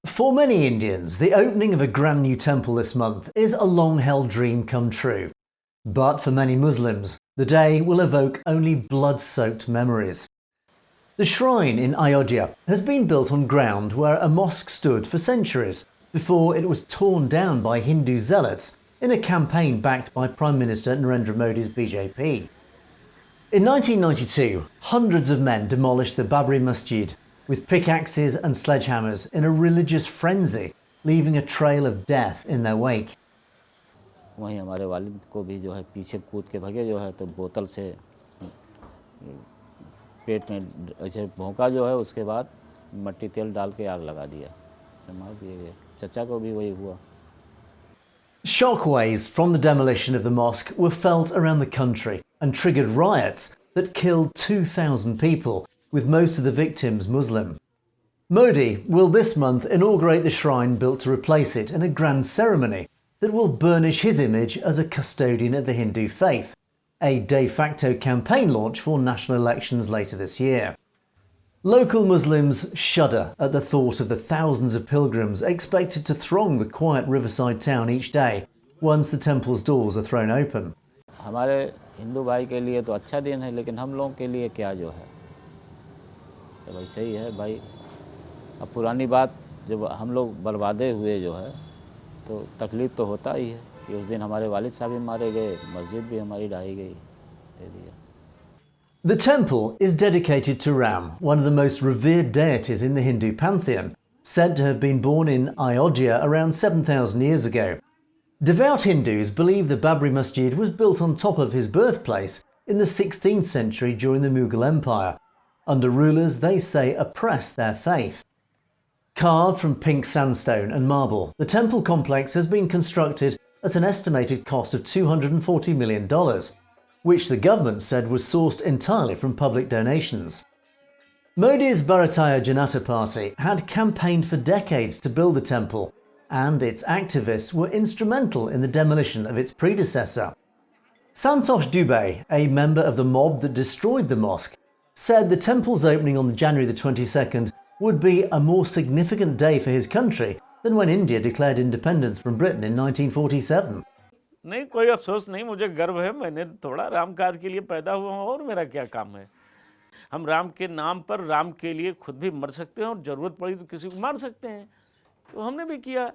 For many Indians, the opening of a brand new temple this month is a long-held dream come true. But for many Muslims, the day will evoke only blood-soaked memories. The shrine in Ayodhya has been built on ground where a mosque stood for centuries before it was torn down by Hindu zealots in a campaign backed by Prime Minister Narendra Modi's BJP. In 1992, hundreds of men demolished the Babri Masjid with pickaxes and sledgehammers in a religious frenzy, leaving a trail of death in their wake. वहीं हमारे वालिद को भी जो है पीछे कूद के भगे जो है तो बोतल से पेट में ऐसे भोंका जो है उसके बाद मट्टी तेल डाल के आग लगा दिया मार दिए गए चचा को भी वही हुआ. Shockwaves from the demolition of the mosque were felt around the country and triggered riots that killed 2,000 people, with most of the victims Muslim. Modi will this month inaugurate the shrine built to replace it in a grand ceremony that will burnish his image as a custodian of the Hindu faith, a de facto campaign launch for national elections later this year. Local Muslims shudder at the thought of the thousands of pilgrims expected to throng the quiet riverside town each day once the temple's doors are thrown open. हमारे हिंदू भाई के लिए तो अच्छा दिन है लेकिन हम लोगों के लिए क्या जो है तो भाई सही है भाई. अब पुरानी बात जब हम लोग बर्बादे हुए जो है तो तकलीफ़ तो होता ही है कि उस दिन हमारे वालिद साहब भी मारे गए, मस्जिद भी हमारी ढाई गई, दे दिया. The temple is dedicated to Ram, one of the most revered deities in the Hindu pantheon, said to have been born in Ayodhya around 7,000 years ago. Devout Hindus believe the Babri Masjid was built on top of his birthplace in the 16th century during the Mughal Empire, under rulers they say oppressed their faith. Carved from pink sandstone and marble, the temple complex has been constructed at an estimated cost of $240 million, which the government said was sourced entirely from public donations. Modi's Bharatiya Janata Party had campaigned for decades to build the temple, and its activists were instrumental in the demolition of its predecessor. Santosh Dubey, a member of the mob that destroyed the mosque, said the temple's opening on January the 22nd would be a more significant day for his country than when India declared independence from Britain in 1947. नहीं, कोई अफसोस नहीं, मुझे गर्व है. मैंने थोड़ा राम कार्य के लिए पैदा हुआ हूँ और मेरा क्या काम है. हम राम के नाम पर राम के लिए खुद भी मर सकते हैं और ज़रूरत पड़ी तो किसी को मार सकते हैं. तो हमने भी किया,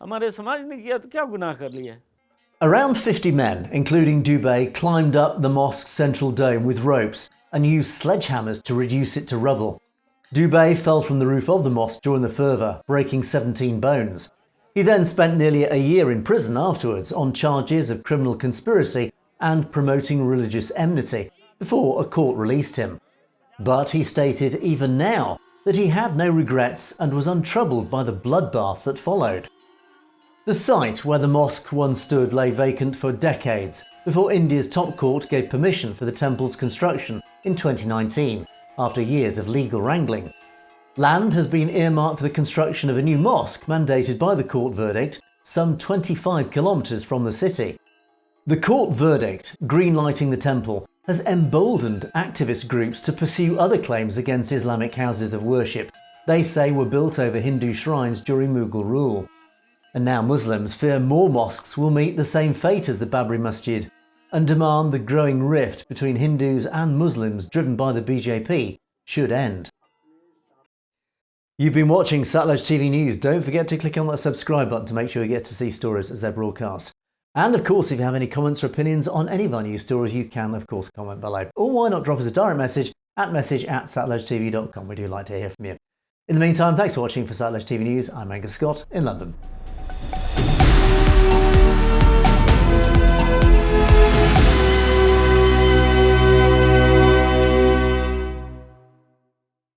हमारे समाज ने किया, तो क्या गुनाह कर लिया. Around 50 men, including Dubey, climbed up the mosque's central dome with ropes and used sledgehammers to reduce it to rubble. Dubey fell from the roof of the mosque during the fervour, breaking 17 bones. He then spent nearly a year in prison afterwards on charges of criminal conspiracy and promoting religious enmity before a court released him. But he stated even now that he had no regrets and was untroubled by the bloodbath that followed. The site where the mosque once stood lay vacant for decades before India's top court gave permission for the temple's construction in 2019, after years of legal wrangling. Land has been earmarked for the construction of a new mosque mandated by the court verdict, some 25 kilometres from the city. The court verdict, greenlighting the temple, has emboldened activist groups to pursue other claims against Islamic houses of worship they say were built over Hindu shrines during Mughal rule. And now Muslims fear more mosques will meet the same fate as the Babri Masjid and demand the growing rift between Hindus and Muslims driven by the BJP should end. You've been watching Satluj TV News. Don't forget to click on that subscribe button to make sure you get to see stories as they're broadcast. And of course, if you have any comments or opinions on any of our news stories, you can of course comment below. Or why not drop us a direct message@satlujtv.com. We do like to hear from you. In the meantime, thanks for watching for Satluj TV News. I'm Angus Scott in London.